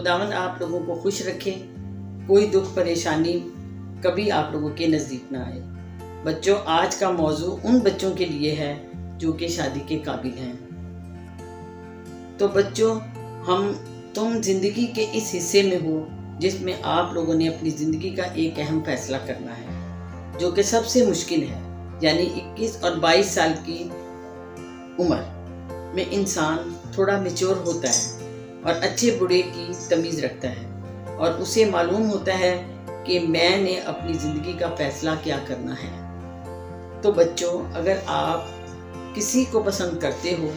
खुदावंद आप लोगों को खुश रखे, कोई दुख परेशानी कभी आप लोगों के नज़दीक ना आए। बच्चों, आज का मौजू उन बच्चों के लिए है जो कि शादी के काबिल हैं। तो बच्चों, तुम जिंदगी के इस हिस्से में हो जिसमें आप लोगों ने अपनी ज़िंदगी का एक अहम फैसला करना है, जो कि सबसे मुश्किल है। यानी 21 और 22 साल की उम्र में इंसान थोड़ा मैच्योर होता है और अच्छे बुरे की तमीज़ रखता है और उसे मालूम होता है कि मैंने अपनी ज़िंदगी का फैसला क्या करना है। तो बच्चों, अगर आप किसी को पसंद करते हो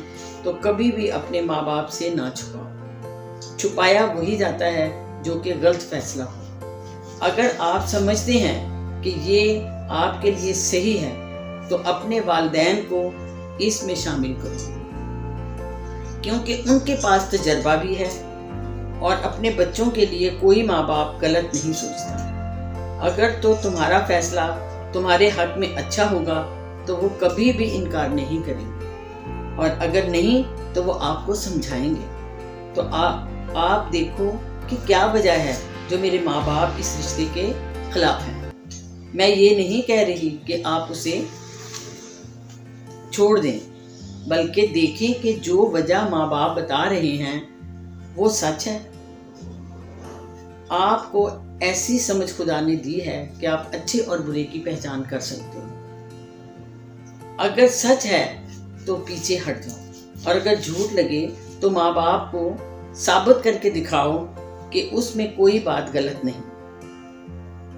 तो कभी भी अपने माँ बाप से ना छुपाओ। छुपाया वही जाता है जो कि गलत फैसला हो। अगर आप समझते हैं कि ये आपके लिए सही है तो अपने वालिदैन को इसमें शामिल करो, क्योंकि उनके पास तजर्बा भी है और अपने बच्चों के लिए कोई माँ बाप गलत नहीं सोचता। अगर तो तुम्हारा फैसला तुम्हारे हक में अच्छा होगा तो वो कभी भी इनकार नहीं करेंगे, और अगर नहीं तो वो आपको समझाएंगे। तो आप देखो कि क्या वजह है जो मेरे माँ बाप इस रिश्ते के खिलाफ हैं। मैं ये नहीं कह रही कि आप उसे छोड़ दें, बल्कि देखें कि जो वजह माँ बाप बता रहे हैं वो सच है। आपको ऐसी समझ खुदा ने दी है कि आप अच्छे और बुरे की पहचान कर सकते हो। अगर सच है तो पीछे हट जाओ, और अगर झूठ लगे तो माँ बाप को साबित करके दिखाओ कि उसमें कोई बात गलत नहीं।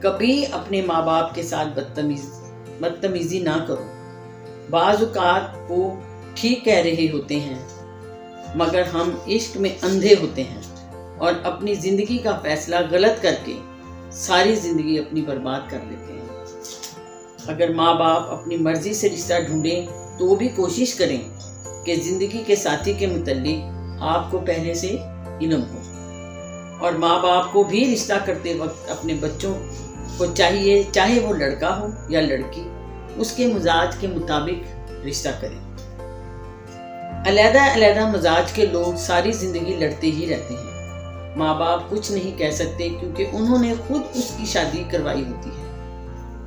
कभी अपने माँ बाप के साथ बदतमीजी ना करो। बाज़ औक़ात वो ठीक कह रहे होते हैं, मगर हम इश्क में अंधे होते हैं और अपनी ज़िंदगी का फैसला गलत करके सारी ज़िंदगी अपनी बर्बाद कर लेते हैं। अगर माँ बाप अपनी मर्ज़ी से रिश्ता ढूंढें तो भी कोशिश करें कि ज़िंदगी के साथी के मुतल्लिक आपको पहले से इल्म हो। और माँ बाप को भी रिश्ता करते वक्त अपने बच्चों को चाहिए, चाहे वो लड़का हो या लड़की, उसके मिजाज के मुताबिक रिश्ता करें। अलग-अलग मिजाज के लोग सारी ज़िंदगी लड़ते ही रहते हैं। माँ बाप कुछ नहीं कह सकते क्योंकि उन्होंने खुद उसकी शादी करवाई होती है।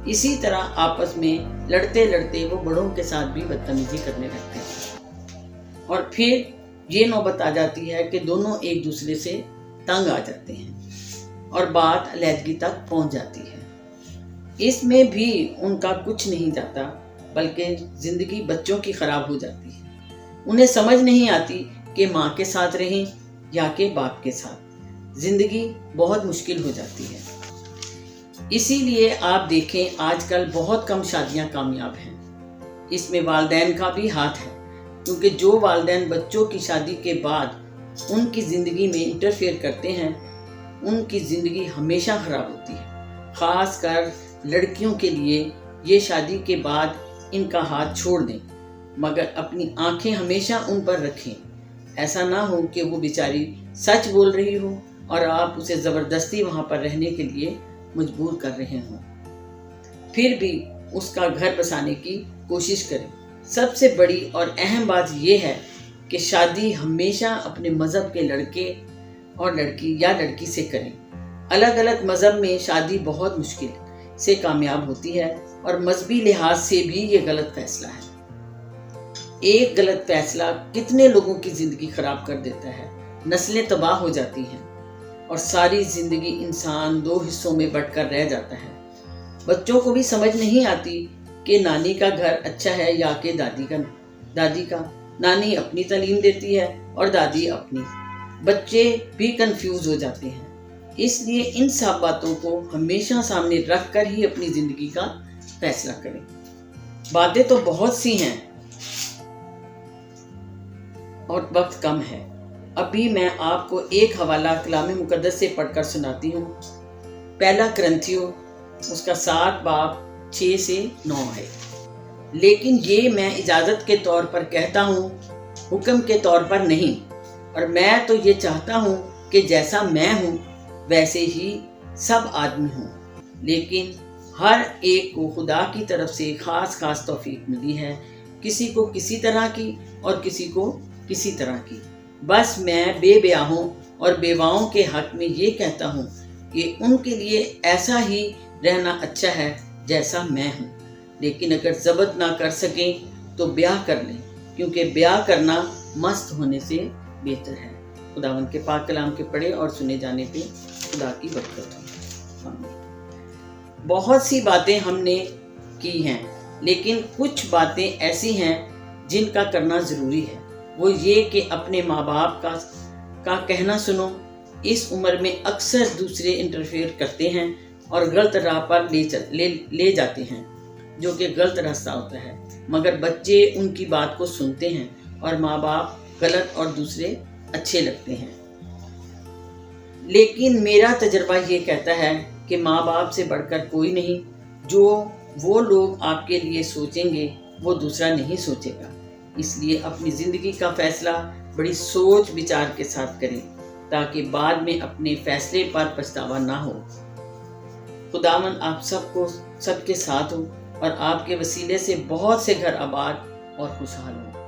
इसी तरह आपस में लड़ते लड़ते वो बड़ों के साथ भी बदतमीजी करने लगते हैं, और फिर ये नौबत आ जाती है कि दोनों एक दूसरे से तंग आ जाते हैं और बात अलहदगी तक पहुंच जाती है। इसमें भी उनका कुछ नहीं जाता, बल्कि ज़िंदगी बच्चों की ख़राब हो जाती है। उन्हें समझ नहीं आती कि माँ के साथ रहें या कि बाप के साथ। ज़िंदगी बहुत मुश्किल हो जाती है। इसीलिए आप देखें, आजकल बहुत कम शादियाँ कामयाब हैं। इसमें वालिदैन का भी हाथ है, क्योंकि जो वालिदैन बच्चों की शादी के बाद उनकी ज़िंदगी में इंटरफेयर करते हैं, उनकी ज़िंदगी हमेशा ख़राब होती है। ख़ास कर लड़कियों के लिए ये शादी के बाद इनका हाथ छोड़ दें, मगर अपनी आंखें हमेशा उन पर रखें। ऐसा ना हो कि वो बेचारी सच बोल रही हो और आप उसे ज़बरदस्ती वहाँ पर रहने के लिए मजबूर कर रहे हों। फिर भी उसका घर बसाने की कोशिश करें। सबसे बड़ी और अहम बात यह है कि शादी हमेशा अपने मज़हब के लड़के और लड़की या लड़की से करें। अलग अलग मज़हब में शादी बहुत मुश्किल से कामयाब होती है, और मजहबी लिहाज से भी ये गलत फैसला है। एक गलत फैसला कितने लोगों की ज़िंदगी ख़राब कर देता है, नस्लें तबाह हो जाती हैं और सारी ज़िंदगी इंसान दो हिस्सों में बंटकर रह जाता है। बच्चों को भी समझ नहीं आती कि नानी का घर अच्छा है या कि दादी का। नानी अपनी तालीम देती है और दादी अपनी। बच्चे भी कंफ्यूज हो जाते हैं। इसलिए इन सब बातों को हमेशा सामने रख कर ही अपनी ज़िंदगी का फैसला करें। बातें तो बहुत सी हैं और वक्त कम है। अभी मैं आपको एक हवाला कलाम मुकद्दस से पढ़कर सुनाती हूँ। पहला करंथियों उसका 7 बाब 6 से 9 है। लेकिन ये मैं इजाज़त के तौर पर कहता हूँ, हुक्म के तौर पर नहीं। और मैं तो ये चाहता हूँ कि जैसा मैं हूँ वैसे ही सब आदमी हों, लेकिन हर एक को खुदा की तरफ से खास तौफीक मिली है, किसी को किसी तरह की और किसी को किसी तरह की। बस मैं बेब्याहों और बेवाओं के हक में ये कहता हूँ कि उनके लिए ऐसा ही रहना अच्छा है जैसा मैं हूँ, लेकिन अगर ज़ब्त ना कर सकें तो ब्याह कर लें, क्योंकि ब्याह करना मस्त होने से बेहतर है। खुदावंद के पाक कलाम के पढ़े और सुने जाने पे खुदा की बरकत हो। आमीन। बहुत सी बातें हमने की हैं, लेकिन कुछ बातें ऐसी हैं जिनका करना ज़रूरी है। वो ये कि अपने माँ बाप का कहना सुनो। इस उम्र में अक्सर दूसरे इंटरफेयर करते हैं और गलत राह पर ले जाते हैं, जो कि गलत रास्ता होता है, मगर बच्चे उनकी बात को सुनते हैं और माँ बाप गलत और दूसरे अच्छे लगते हैं। लेकिन मेरा तजर्बा ये कहता है कि माँ बाप से बढ़कर कोई नहीं। जो वो लोग आपके लिए सोचेंगे वो दूसरा नहीं सोचेगा। इसलिए अपनी ज़िंदगी का फैसला बड़ी सोच विचार के साथ करें, ताकि बाद में अपने फैसले पर पछतावा ना हो। खुदावन आप सबके साथ हो और आपके वसीले से बहुत से घर आबाद और खुशहाल हो।